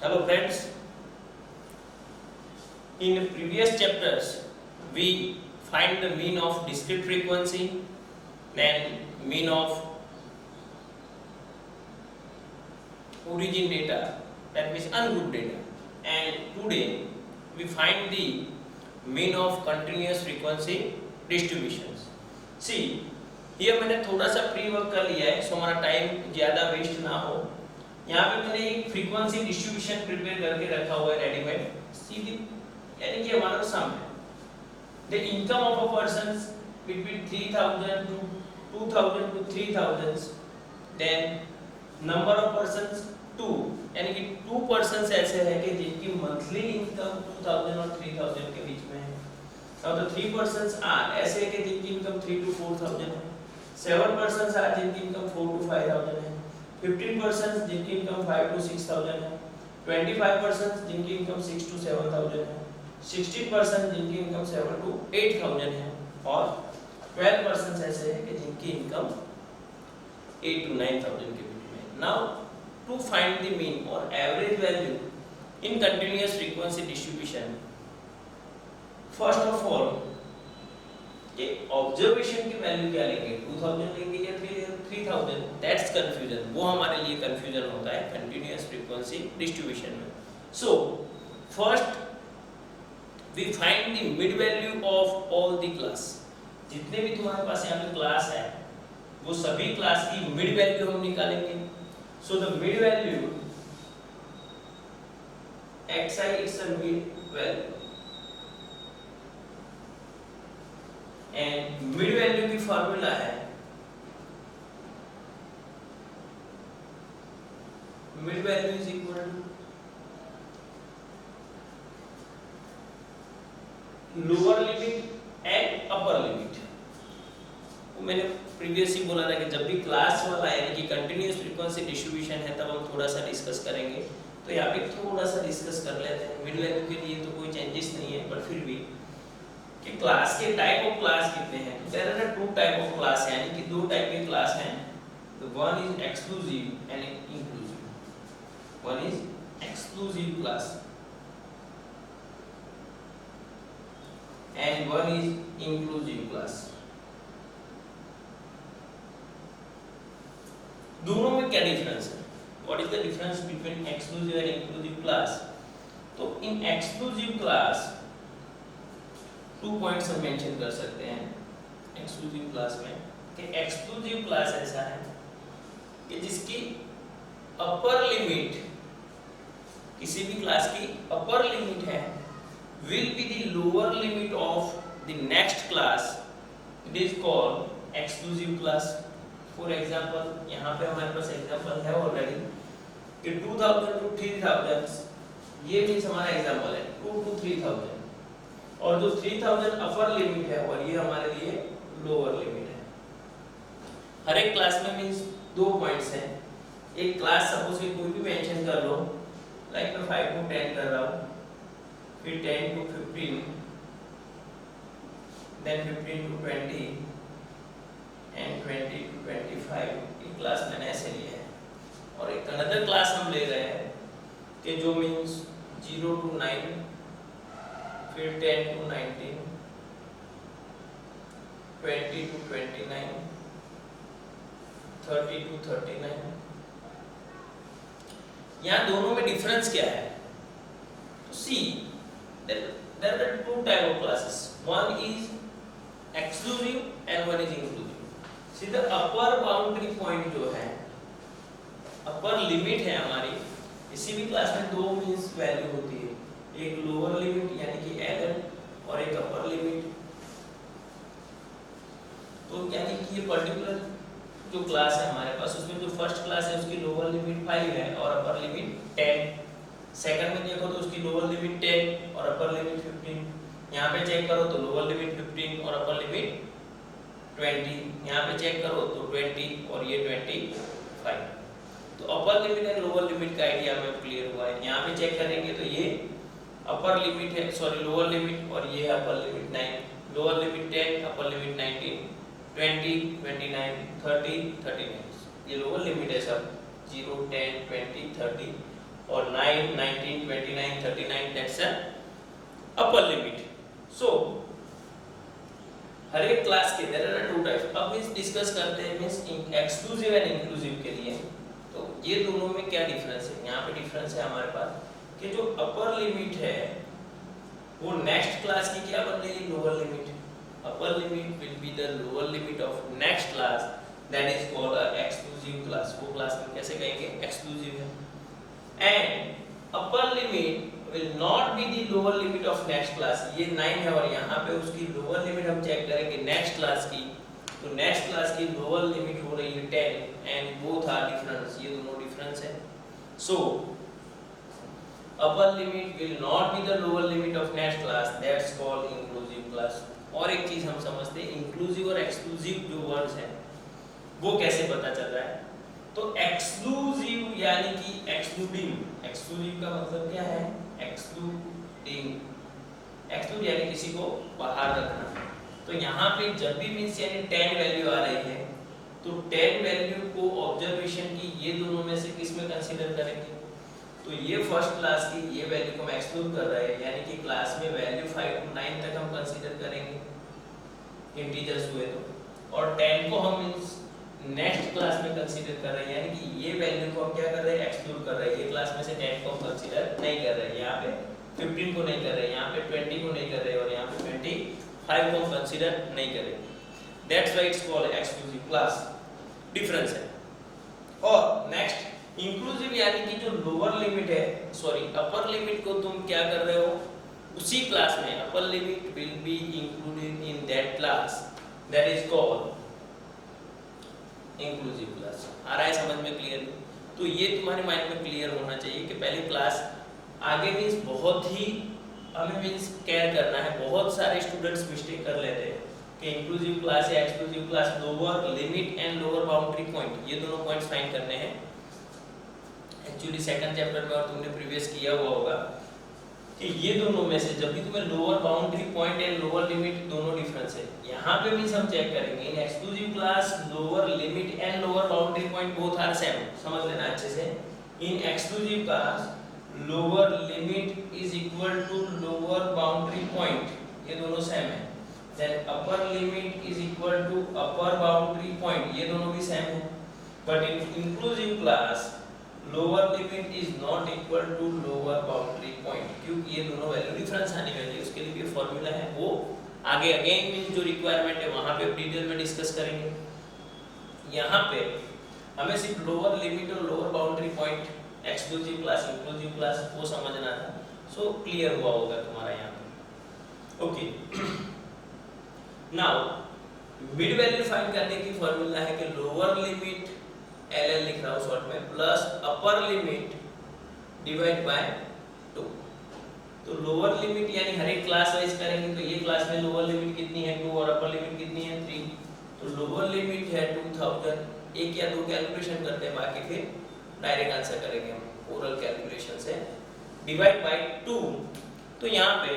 Hello friends, in previous chapters we find the mean of discrete frequency, then mean of origin data, that means ungrouped data, and today we find the mean of continuous frequency distributions. See, here मैंने थोड़ा सा pre work कर लिया है, सो हमारा time ज़्यादा waste ना हो। यहाँ पे मैंने एक फ्रीक्वेंसी डिस्ट्रीब्यूशन प्रिपेयर करके रखा हुआ है रेडीमेड, सीधी यानी कि हमारा सम है। The income of a person between 3,000 to 2,000 to 3,000, then number of persons 2, यानी कि 2 persons ऐसे हैं कि जिनकी मंथली इनकम 2,000 और 3,000 के बीच में है। अब तो 3 persons ऐसे हैं कि जिनकी इनकम 3 to 4,000 है। 7 persons जिनकी इनकम 4 to 5,000 है। 15 persons जिनकी इनकम 5 to 6,000 है। 25 persons जिनकी इनकम 6 to 7,000 है। 16 persons जिनकी इनकम 7 to 8,000 है और 12 persons ऐसे हैं कि जिनकी इनकम 8 to 9,000 के बीच में। Now to find the mean or average value in continuous frequency distribution, first of all कि ऑब्जर्वेशन की वैल्यू क्या लेंगे, 2000 लेंगे या 3000, दैट्स कंफ्यूजन। वो हमारे लिए कंफ्यूजन होता है कंटिन्यूअस फ्रीक्वेंसी डिस्ट्रीब्यूशन में। So first we find the mid value of all the class. जितने भी तुम्हारे पास यहाँ पे क्लास है वो सभी क्लास की मिड वैल्यू हम निकालेंगे। So the mid value xi it's a mid value and mid value की फॉर्मूला है mid value is equal to lower limit and upper limit. वो मैंने प्रीवियस ही बोला था कि जब भी क्लास वाला है यानी कि कंटिन्यूअस फ्रीक्वेंसी डिस्ट्रीब्यूशन है तब हम थोड़ा सा डिस्कस करेंगे, तो यहाँ पे थोड़ा सा डिस्कस कर लेते हैं। मिड वैल्यू के लिए तो कोई चेंजेस नहीं है, पर फिर भी कि क्लास के टाइप ऑफ क्लास कितने हैं। There are two type of class, यानी कि दो टाइप के क्लास हैं। One is exclusive and inclusive. One is exclusive class and one is inclusive class. दोनों में क्या डिफरेंस है? What is the difference between exclusive and inclusive class? तो इन एक्सक्लूसिव क्लास 2 पॉइंट्स हम मेंशन कर सकते हैं एक्सक्लूसिव क्लास में कि एक्सक्लूसिव क्लास ऐसा है कि जिसकी अपर लिमिट, किसी भी क्लास की अपर लिमिट है will be the lower limit of the next class, it is called exclusive class. For example यहाँ पे हमारे पास एग्जांपल है ऑलरेडी कि 2000 to 3000, ये भी हमारा एग्जांपल है 2 to 3000, और जो 3000 अपर लिमिट है और ये हमारे लिए लोअर लिमिट है। हर एक क्लास में मींस 2 पॉइंट्स हैं। एक क्लास सपोज कि कोई भी मेंशन कर लो, लाइक मैं 5 to 10 कर रहा हूँ, फिर 10 to 15, then 15 to 20 and 20 to 25। ये क्लास मैंने ऐसे लिया है। और एक अनदर क्लास हम ले रहे हैं कि जो मींस 0 to 9, फिर 10 to 19, 20 to 29, 30 to 39। यहाँ दोनों में डिफरेंस क्या है? तो see, there are two type of classes. One is exclusive and one is inclusive. See the upper boundary point जो है, upper limit है हमारी, किसी भी क्लास में दो मीन्स वैल्यू होती है, एक लोअर लिमिट यानी कि ln और एक अपर लिमिट। तो यानी कि ये पर्टिकुलर जो क्लास है हमारे पास, उसमें जो फर्स्ट क्लास है उसकी लोअर लिमिट 5 है और अपर लिमिट 10। सेकंड में देखो तो उसकी लोअर लिमिट 10 और अपर लिमिट 15। यहाँ पे चेक करो तो लोअर लिमिट 15 और अपर लिमिट 20। यहाँ पे चेक करो तो 20 और ये 25। तो upper limit and lower limit का आइडिया हमें क्लियर हुआ है। यहाँ पे चेक करेंगे तो ये अपर लिमिट है, सॉरी लोअर लिमिट, और ये है upper limit 9। Lower limit 10, upper limit 19, 20, 29, 30, 39। ये लोअर लिमिट है सब, 0, 10, 20, 30 or 9, 19, 29, 39, that's a upper limit. So हर एक क्लास के there are two types. अब इस डिस्कस करते हैं मींस एक्सक्लूसिव एंड इंक्लूसिव के लिए. तो ये दोनों में क्या डिफरेंस है? यहाँ पे डिफरेंस है हमारे पास कि जो अपर लिमिट है वो नेक्स्ट क्लास की क्या बन रही है? Lower limit. Upper limit will be the lower limit of next class, that is called a exclusive class. वो क्लास में कैसे कहेंगे? एक्सक्लूसिव है. And upper limit will not be the lower limit of next class. ये 9 है और यहाँ पे उसकी lower limit हम चेक करेंगे next class की. तो next class की lower limit हो रही है 10 and both are difference. ये दोनों difference है. So upper limit will not be the lower limit of next class. That's called inclusive class. और एक चीज हम समझते हैं, inclusive और exclusive जो words हैं वो कैसे पता चल रहा है? तो एक्सक्लूसिव यानी कि एक्सक्लूडिंग. एक्सक्लूसिव का मतलब क्या है? एक्सक्लूडिंग. एक्सक्लूड यानी किसी को बाहर रखना. तो यहाँ पे जब भी मींस यानी 10 वैल्यू आ रही है तो 10 वैल्यू को ऑब्जर्वेशन की ये दोनों में से किस में कंसीडर करेंगे? तो ये फर्स्ट क्लास की ये वैल्यू को हम एक्सक्लूड कर रहे हैं, यानी कि क्लास में वैल्यू 5 to 9 तक हम कंसीडर करेंगे इंटीजर्स हुए तो. और 10 को हम मींस नेक्स्ट क्लास में कंसीडर कर रहे हैं, यानी कि ये वैल्यू को हम क्या कर रहे हैं? एक्सक्लूड कर रहे हैं. ये क्लास में से 10 को हम कंसीडर नहीं कर रहे हैं. यहाँ पे 15 को नहीं कर रहे हैं, यहाँ पे 20 को नहीं कर रहे हैं और यहाँ पे 25 को हम कंसीडर नहीं कर रहे. That's why it's called exclusive class. Difference है. और नेक्स्ट इंक्लूसिव यानी कि जो लोअर लिमिट है, सॉरी अपर लिमिट को तुम क्या कर रहे हो? उसी क्लास में upper limit will be included in that class, that is called inclusive class. आ रहा है समझ में क्लियरली? तो ये तुम्हारे माइंड में क्लियर होना चाहिए कि पहले क्लास आगे मींस बहुत ही हमें मींस केयर करना है. बहुत सारे स्टूडेंट्स मिस्टेक कर लेते हैं कि इंक्लूसिव क्लास या exclusive class, lower limit and lower boundary point, ये दोनों पॉइंट्स फाइंड करने हैं. एक्चुअली सेकंड चैप्टर में और तुमने प्रीवियस किया हुआ होगा कि ये दोनों में से जब भी तुम्हें lower boundary point and lower limit दोनों डिफरेंस है. यहाँ पे भी हम चेक करेंगे in exclusive class lower limit and lower boundary point both are same. समझ लेना अच्छे से. In exclusive class lower limit is equal to lower boundary point, ये दोनों सेम है. Then upper limit is equal to upper boundary point, ये दोनों भी सेम है. But in inclusive class lower limit is not equal to lower boundary point, क्योंकि ये दोनों वैल्यू डिफरेंस आने वाली है. उसके लिए भी फॉर्मूला है, वो आगे अगेन मींस जो रिक्वायरमेंट है वहां पे डिटेल में डिस्कस करेंगे. यहाँ पे हमें सिर्फ लोअर लिमिट और lower boundary point exclusive class inclusive class वो समझना था. सो क्लियर हुआ होगा तुम्हारा यहाँ पे. Okay. Now mid value find करने की फॉर्मूला है कि लोअर लिमिट LL लिख रहा हूँ शॉर्ट में plus upper limit divide by 2. तो लोअर लिमिट यानी हर एक क्लास वाइज करेंगे. तो ये क्लास में लोअर लिमिट कितनी है? 2 और अपर लिमिट कितनी है? 3. तो लोअर लिमिट है 2000. एक या दो कैलकुलेशन करते हैं, बाकी फिर डायरेक्ट आंसर करेंगे हम ओरल कैलकुलेशन से. Divide by 2. तो यहाँ पे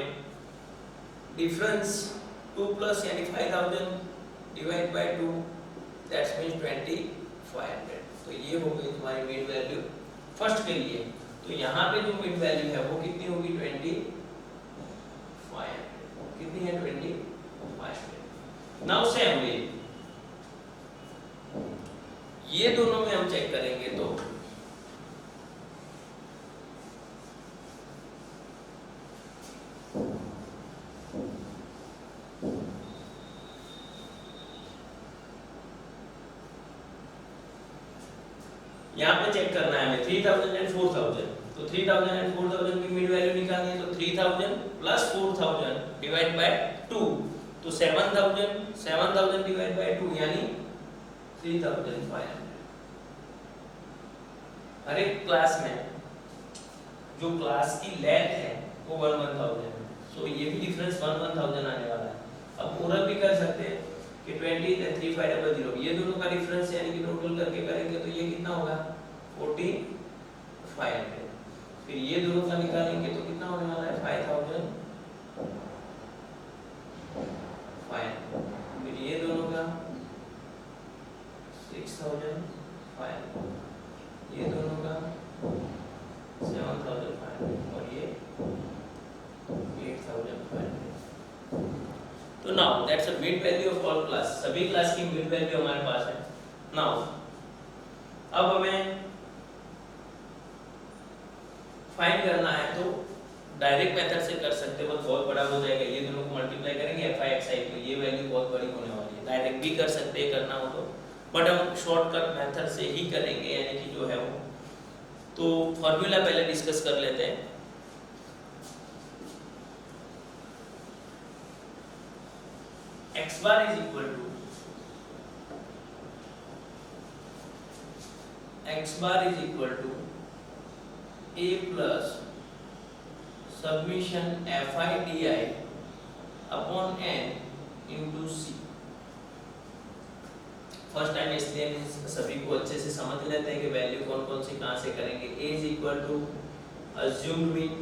डिफरेंस 2 प्लस यानी 5000 डिवाइड बाय 2 दैट्स मींस 2500. तो ये हो गई तुम्हारी मिड वैल्यू फर्स्ट के लिए. तो यहाँ पे जो मिड वैल्यू है वो कितनी होगी? 2500. कितनी है? 2500. नाउ सेम वे ये दोनों में हम चेक करेंगे. तो यहाँ पे चेक करना है हमें 3000 एंड 4000. तो 3000 एंड 4000 की मिड वैल्यू निकालनी है. तो 3000 प्लस 4000 डिवाइड बाय 2. तो 7000 डिवाइड बाय 2 यानी 3500. हर एक क्लास में जो क्लास की लेंथ है वो 1000 है. सो ये भी डिफरेंस 1000 आने वाला है. अब ओरल भी कर सकते हैं कि 20 and 3500, ये दोनों का डिफरेंस यानी कि टोटल करके करेंगे तो ये कितना होगा? 4500. फिर ये दोनों का निकालेंगे तो कितना होने वाला है? 5000. फिर ये दोनों का 6000. ये दोनों का 7000. और ये 8500। तो now that's a mid value of all class, सभी क्लास की मिड वैल्यू हमारे पास है। नाउ अब हमें फाइंड करना है, तो डायरेक्ट मेथड से कर सकते हो, बहुत बड़ा हो जाएगा, ये दोनों को मल्टीप्लाई करेंगे fi xi, तो ये वैल्यू बहुत बड़ी होने वाली है। डायरेक्ट भी कर सकते हैं करना हो तो, बट हम शॉर्टकट मेथड से ही करेंगे, यानी कि जो है वो, तो फॉर्मूला पहले डिस्कस कर लेते हैं। x bar is equal to a plus submission fi di upon n into c। First time इसलिए सभी को अच्छे से समझ लेते हैं कि वैल्यू कौन कौन सी कहाँ से करेंगे। a is equal to assumed mean,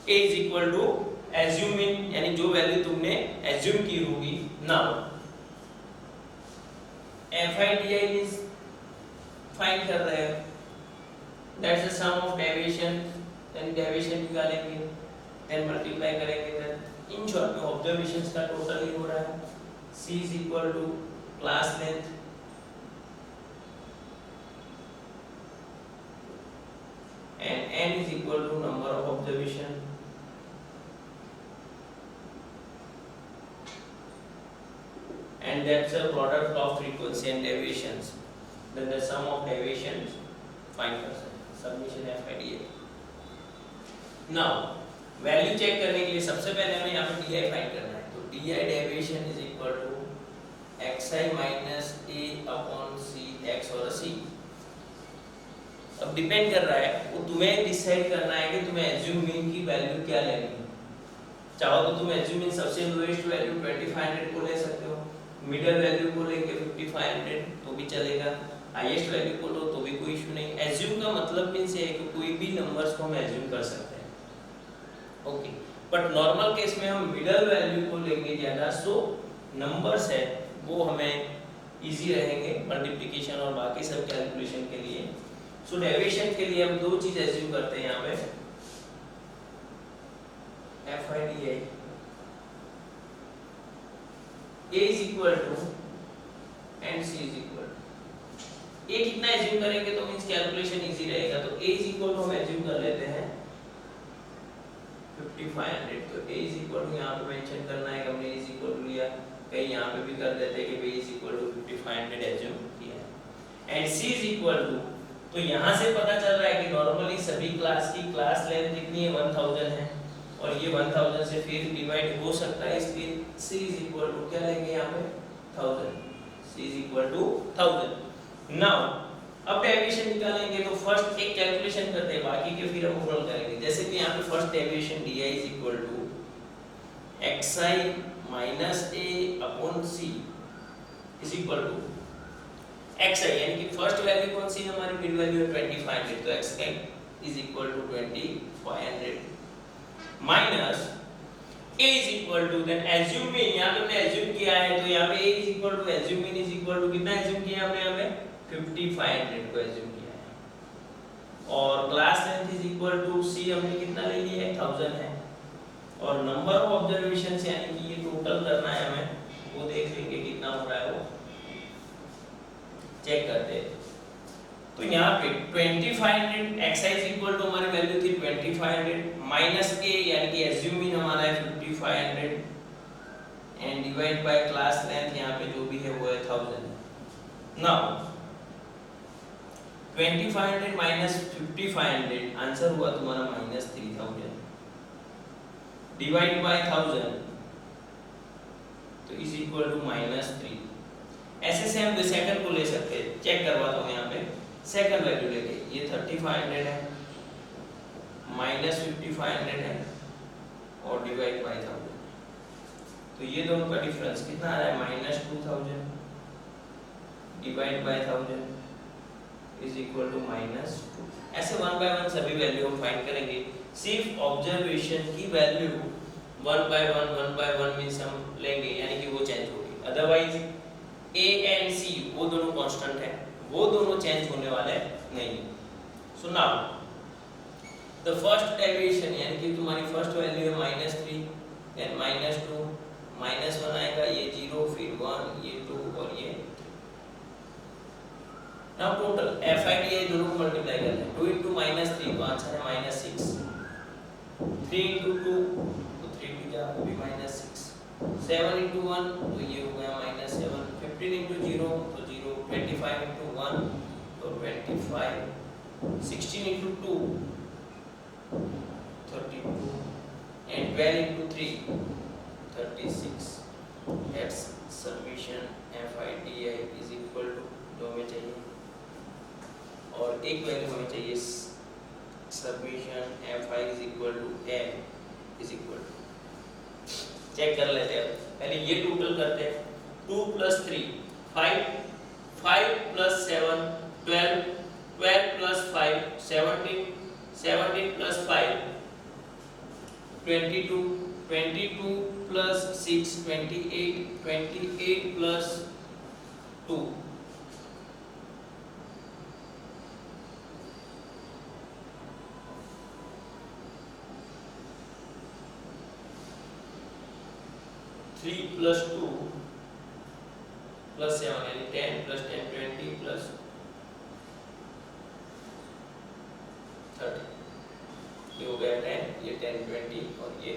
a is equal to assume mean, यानी जो वैल्यू तुमने assume की होगी। Now fi di is find कर रहे हैं, that's the sum of deviation, then deviation निकालेंगे, देन मल्टीप्लाई करेंगे, देन इन शॉर्ट में ऑब्जर्वेशंस का टोटल ही हो रहा है। c is equal to क्लास लेंथ and n is equal to number of observation, and that's a product of frequency and deviations, then the sum of deviations find कर सकते हैं, submission fi di। now value check करने के लिए सबसे पहले हमें यहाँ पे di फाइंड करना है, तो di deviation is equal to xi minus a upon c x और c। अब डिपेंड कर रहा है, वो तुम्हें डिसाइड करना है कि तुम्हें एज्यूम मीन की वैल्यू क्या लेनी है। चाहो तो तुम एज्यूम मीन सबसे लोएस्ट वैल्यू 2500 को ले सकते हो, मिडिल वैल्यू को लेके 5500 तो भी चलेगा, हाईएस्ट वैल्यू को लो तो भी कोई इशू नहीं। एज्यूम का मतलब मींस है कि कोई भी नंबर्स को हम एज्यूम कर सकते हैं, ओके। बट नॉर्मल केस में हम मिडिल वैल्यू को लेंगे ज्यादा, सो नंबर्स है वो हमें इजी रहेंगे मल्टीप्लिकेशन और बाकी सब कैलकुलेशन के लिए। सो डेविएशन के लिए हम दो चीज एज्यूम करते हैं यहाँ पे, fi di a is equal to and c is equal to, a कितना एज्यूम करेंगे तो मींस कैलकुलेशन इजी रहेगा, तो a is equal to हम एज्यूम कर लेते हैं 5500, तो a is equal to यहाँ पे मेंशन करना है कि हमने a is equal to लिया, कहीं यहाँ पे भी कर देते हैं कि b is equal to 5500 assume किया है, and c is equal to, तो यहाँ से पता चल रहा है कि नॉर्मली सभी क्लास की क्लास लेंथ कितनी है 1000 है, और ये 1000 से फिर डिवाइड हो सकता है, इसलिए c is equal to क्या लेंगे यहाँ पे 1000, c is equal to 1000। Now अब डेविएशन निकालेंगे, तो फर्स्ट एक कैलकुलेशन करते हैं, बाकी के फिर हम ओवरऑल करेंगे। जैसे कि यहाँ पे first deviation di is equal to xi minus a upon c is equal to xi, यानी कि फर्स्ट वैल्यू कौन सी है हमारी, मिड वैल्यू है 2500, तो xi is equal to 2500 minus a is equal to, then assume mean, यहाँ पे हमने एज्यूम किया है, तो यहाँ पे a is equal to assume mean is equal to कितना एज्यूम किया हमने यहाँ पे 5500 को एज्यूम किया है, और class length is equal to c हमने कितना ले लिया है 1000 है, और नंबर ऑफ ऑब्जर्वेशंस यानी कि ये टोटल करना है हमें, वो देख लेंगे कितना हो रहा है, वो चेक करते हैं। तो यहाँ पे 2500 xi is equal to हमारी वैल्यू थी 2500 माइनस a यानी कि एज्यूम मीन हमारा है 5500 and divide by class length यहाँ पे जो भी है वो है 1000। नाउ 2500 माइनस 5500 आंसर हुआ तुम्हारा माइनस 3000 डिवाइड बाय 1000 तो इज इक्वल टू माइनस 3। ऐसे से हम सेकंड को ले सकते हैं, चेक करवाता हूँ यहाँ पे सेकंड वैल्यू लेके, ये 3500 है माइनस 5500 है और डिवाइड बाय 1000, तो ये दोनों का डिफरेंस कितना आ रहा है minus 2000 divide by 1000 is equal to minus 2। ऐसे वन बाय वन सभी वैल्यू हम फाइंड करेंगे, सिर्फ ऑब्जर्वेशन की value one by one means हम लेंगे, यानी कि वो चेंज होगी, अदरवाइज ए एंड सी वो दोनों कांस्टेंट है, वो दोनों चेंज होने वाले नहीं। So now the first deviation यानी कि तुम्हारी फर्स्ट वैल्यू है -3, देन -2, -1 आएगा, ये 0, फिर 1, ये 2 और ये 3। नाउ टोटल FIDI दोनों को मल्टीप्लाई करते हैं। 2 into -3 तो आंसर है -6, 3 into 2 तो 3 2 क्या वो भी -6, 7 into 1 तो ये हो गया -7, 15 into 0 तो 0, 25 into 1 तो 25, 16 into 2 32 and 12 into 3 36। That's summation FIDI is equal to जो हमें चाहिए, और एक वैल्यू हमें चाहिए summation FI is equal to M is equal to, check कर लेते हैं। पहले ये टोटल करते हैं। 2 plus 3 5, 5 plus 7 12, 12 plus 5 17, 17 plus 5 22, 22 plus 6 28, 28 plus 2 3 plus 2 plus 7 यानी 10 plus 10 20 plus 30, ये हो गया 10, ये 10 20 और ये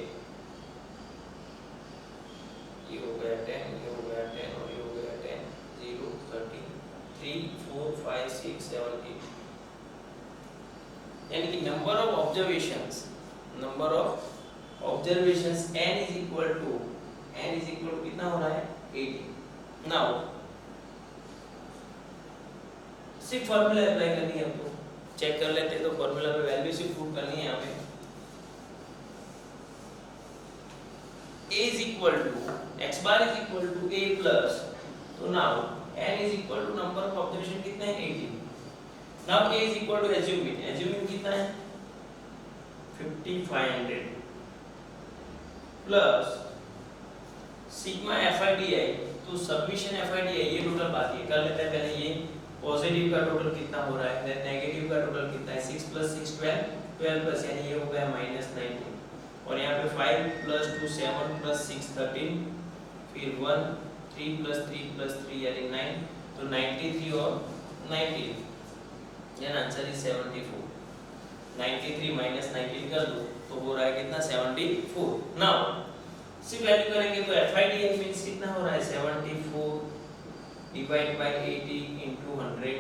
हो गया 10, ये हो गया 10 और ये हो गया 10 0 30 3 4 5 6 7 8, यानी कि number of observations n is equal to कितना हो रहा है 80। नाउ सिर्फ फॉर्मूला अप्लाई करनी है आपको, चेक कर लेते हैं। तो फॉर्मूला पे वैल्यू सिर्फ पुट करनी है यहाँ पे। a is equal to x bar is equal to a plus, तो now n is equal to number of observation कितना है 80। Now a is equal to assume कितना है 5500 प्लस सिग्मा FIDI, तो सबमिशन FIDI ये टोटल बात ये कर लेते हैं। पहले ये पॉजिटिव का टोटल कितना हो रहा है, देन नेगेटिव का टोटल कितना है 6 plus 6 12, 12 प्लस यानी ये हो गया -19, और यहाँ पे 5 plus 2 7 plus 6 13, फिर 1 3 plus 3 plus 3 यानी 9, तो 93 और 19, यानी आंसर इज 74। 93 minus 19 कर दो तो हो रहा है कितना 74। नाउ सिर्फ वैल्यू करेंगे तो FIDI मींस कितना हो रहा है 74 डिवाइड बाय 80 into 100,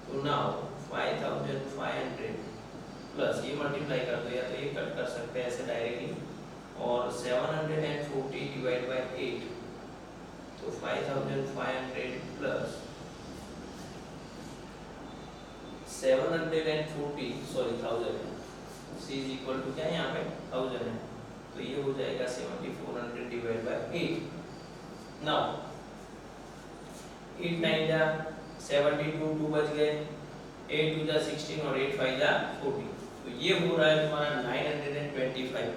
तो नाउ 5500 प्लस ये मल्टीप्लाई कर दो, या तो ये कट कर सकते हैं ऐसे डायरेक्टली, और 740 डिवाइड बाय 8, तो 5500 plus 740 sorry 1000 C is equal to क्या है यहाँ पे 1000 है, तो ये हो जाएगा 7400 डिवाइड बाय 8। नाउ 8 9 जा 72, 2 बच गए, 8 2 जा 16 और 8 5 जा 40, तो ये हो रहा है तुम्हारा 925।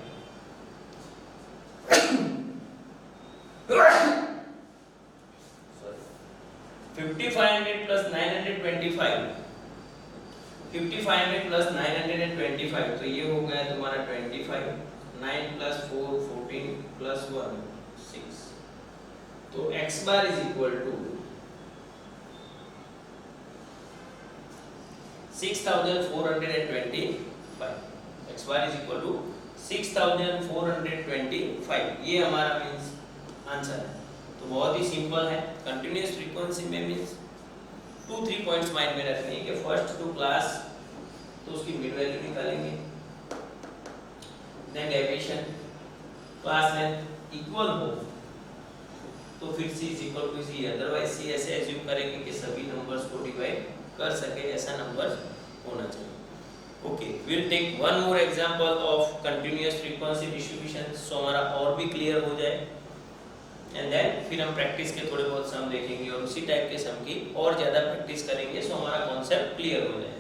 सॉरी 5500 प्लस 925, 5500 प्लस 925, तो ये हो गया तुम्हारा 25, 9 प्लस 4 14 प्लस 1 6, तो x bar is equal to 6425, x bar is equal to 6425, ये हमारा मींस आंसर है। तो बहुत ही सिंपल है। कंटीन्यूअस फ्रीक्वेंसी में मींस 2-3 पॉइंट्स माइंड में रखनी है कि फर्स्ट टू क्लास तो उसकी मिड वैल्यू निकालेंगे, then deviation class length equal हो तो फिर c is equal to c, otherwise c ऐसे एज्यूम करेंगे कि सभी नंबर्स को डिवाइड कर सके, ऐसा नंबर होना चाहिए। Okay, will take one more example of continuous frequency distribution, so हमारा और भी क्लियर हो जाए, एंड देन फिर हम प्रैक्टिस के थोड़े बहुत सम देखेंगे और उसी टाइप के सम की और ज़्यादा प्रैक्टिस करेंगे, सो हमारा कॉन्सेप्ट क्लियर हो जाए।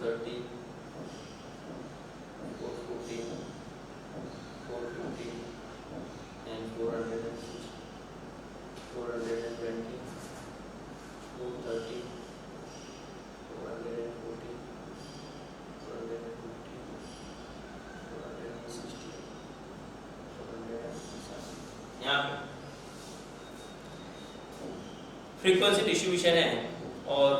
430, 440, 450 and 460, 420, 430, 440, 450, 460, 470। यहाँ पे फ्रीक्वेंसी डिस्ट्रीब्यूशन है और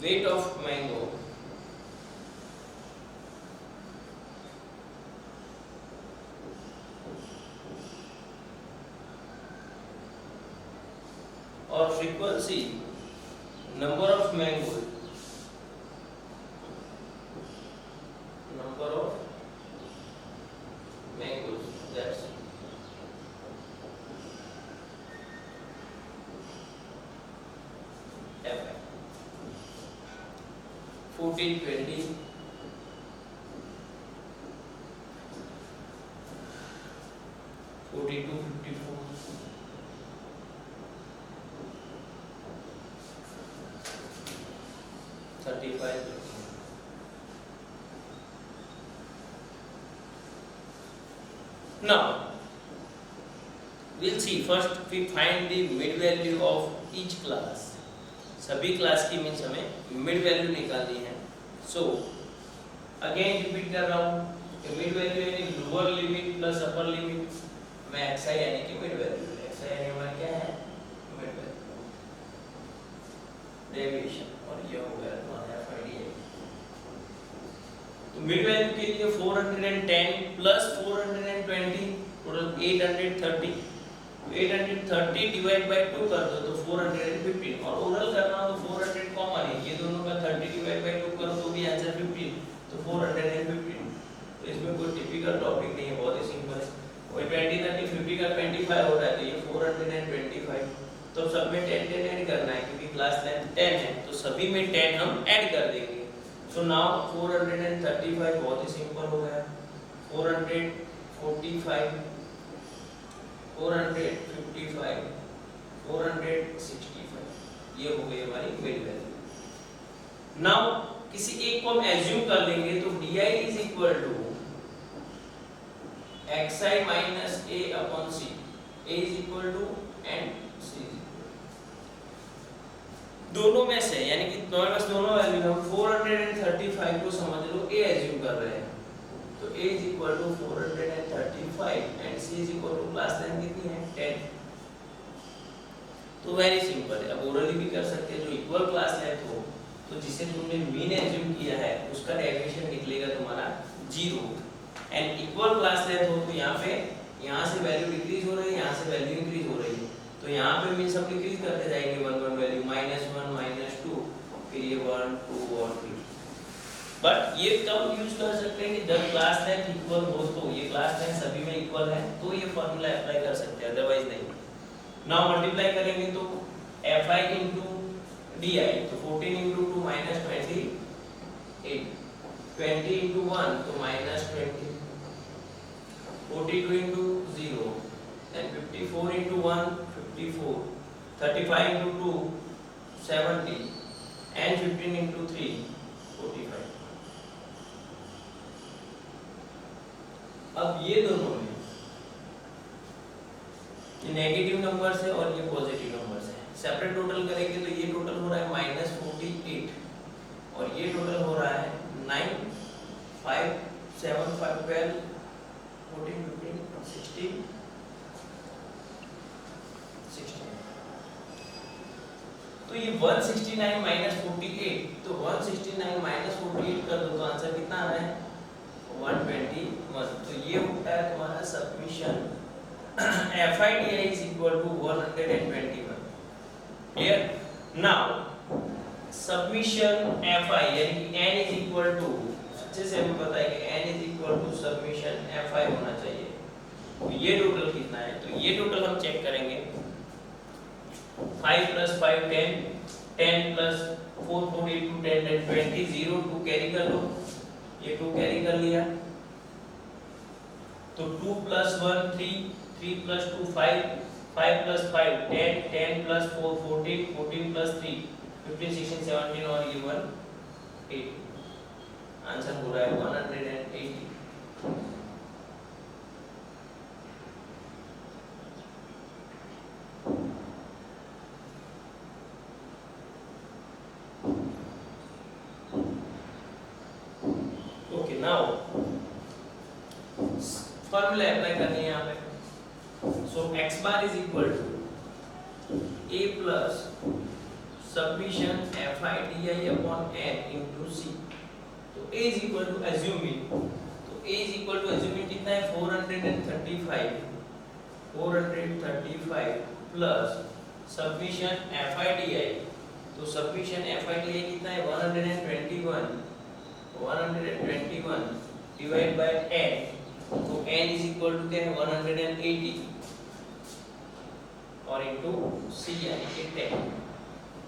weight of mango और frequency number of mangoes that's 14, 20, 42, 54, 35. Now we'll see, first we find the mid value of each class. सभी क्लास की मीन्स हमें मिड वैल्यू निकालनी है. सो अगेन रिपीट कर रहा हूँ, मिड वैल्यू यानी lower limit plus upper limit में xi यानी कि मिड वैल्यू. xi यानी हमारा क्या है, मिड वैल्यू डेविएशन, और ये हो गया तुम्हारा FID. तो मिड वैल्यू के लिए 410 प्लस 420 टोटल 830. 830 डिवाइड बाय 2 कर दो तो 415, और ओरल करना हो तो 400 कॉमन है, ये दोनों का 30 डिवाइड बाय 2 करो तो भी आंसर 15, तो 415. तो इसमें कोई टिपिकल टॉपिक नहीं है, बहुत ही सिंपल है. वही 20 30 50 का 25 हो रहा है, तो ये 425. तो सब में 10 10 ऐड करना है क्योंकि क्लास लेंथ 10 है, तो सभी में 10 हम ऐड कर देंगे. सो नाउ 435 बहुत ही सिंपल हो गया. 445, 455, 465, ये हो गई हमारी मिड वैल्यू. नाउ किसी एक को हम एज्यूम कर लेंगे तो di is equal to xi minus a upon c. a is equal to and c is equal, दोनों में से यानी कि तुम्हारे पास दोनों वैल्यू हम 435 को समझ लो a एज्यूम कर रहे हैं, तो a is equal to 435 and c is equal to क्लास लेंथ कितनी है 10. तो वेरी सिंपल है. अब ओरली भी कर सकते हैं, जो इक्वल क्लास लेंथ हो तो जिसे तुमने मीन एज्यूम किया है उसका डेविएशन निकलेगा तुम्हारा 0, एंड इक्वल क्लास लेंथ हो तो यहाँ पे यहाँ से वैल्यू डिक्रीज हो रही है, यहाँ से वैल्यू इंक्रीज हो रही है, तो यहाँ पे मीन सब डिक्रीज करते जाएंगे 1 1 वैल्यू -1 -2, फिर ये 1 2 और 3. बट ये कब यूज कर सकते हैं कि जब क्लास लेंथ इक्वल हो, तो ये क्लास लेंथ सभी में इक्वल है तो ये फार्मूला अप्लाई कर सकते हैं, अदरवाइज नहीं. नाउ मल्टीप्लाई करेंगे तो fi into di, तो 14 into 2 -28, 20 into 1 तो -20, 42 into 0 and 54 into 1 54, 35 into 2 70 and 15 into 3 45. अब ये दोनों में ये नेगेटिव नंबर है और ये पॉजिटिव नंबर है, सेपरेट टोटल करेंगे तो ये टोटल हो रहा है -48 और ये टोटल हो रहा है 9 5 7 5 12 14 15 16 16. तो ये 169 -48, तो 169 -48 कर दो तो आंसर कितना आ रहा है 121. तो ये होता है तुम्हारा submission FIDI is equal to 121. Clear? Now submission FI यानी कि n is equal to, अच्छे से हमें पता है कि n is equal to submission FI होना चाहिए. तो ये टोटल कितना है, तो ये टोटल हम चेक करेंगे. 5 plus 5 10, 10 plus 4 4 8 2 10 10 20 0 2 कैरी कर लो, ये 2 कैरी कर लिया, तो 2 plus 1 3 3 plus 2 5, 5 plus 5 10, 10 plus 4 14, 14 plus 3 15, 16, 17 और ये 1 8। आंसर हो रहा है 180। ओके, नाउ फॉर्मूला अप्लाई करनी है यहाँ पे। So x bar is equal to a plus submission fi/di upon n into c। तो a is equal to assuming, तो a is equal to assuming कितना है 435 प्लस सबमिशन fi/di। तो submission fi/di कितना है 121 डिवाइड बाय n। तो n is equal to क्या है 180 और इनटू c यानी कि 10।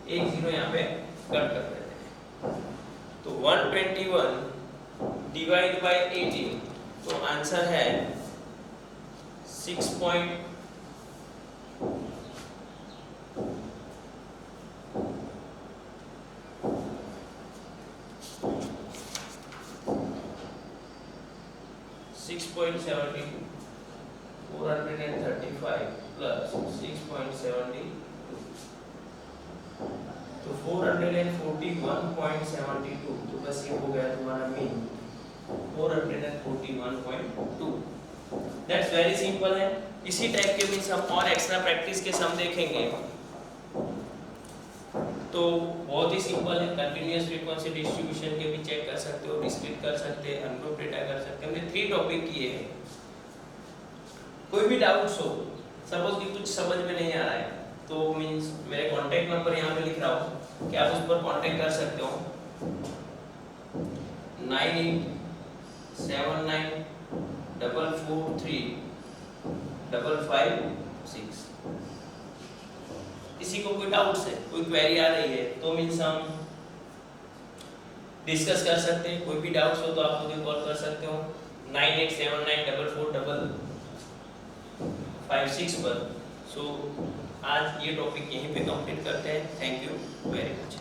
एक जीरो यहाँ पे कट कर देते हैं। तो 121 डिवाइड बाय 18, तो आंसर है 6.6.7 435 प्लस 6.72, तो 441.72। तो बस ये हो गया तुम्हारा मीन 441.2। दैट्स वेरी सिंपल है। इसी टाइप के मीन्स हम और एक्स्ट्रा प्रैक्टिस के सम देखेंगे तो बहुत ही सिंपल है। कंटिन्यूअस फ्रीक्वेंसी डिस्ट्रीब्यूशन के भी चेक कर सकते हो, डिस्क्रीट कर सकते हैं, अनग्रुप डेटा कर सकते हैं। हमने 3 टॉपिक किए हैं। कोई भी डाउट्स हो, सपोज कि कुछ समझ में नहीं आ रहा है, तो मींस मेरे कांटेक्ट नंबर यहाँ पे लिख रहा हूँ कि आप उस पर कांटेक्ट कर सकते हो 9879443556। किसी को कोई डाउट्स है, कोई क्वेरी आ रही है तो मींस हम डिस्कस कर सकते हैं। कोई भी डाउट्स हो तो आप मुझे कॉल कर सकते हो 9879445556 पर। सो आज ये टॉपिक यहीं पे कंप्लीट करते हैं। Thank you very much.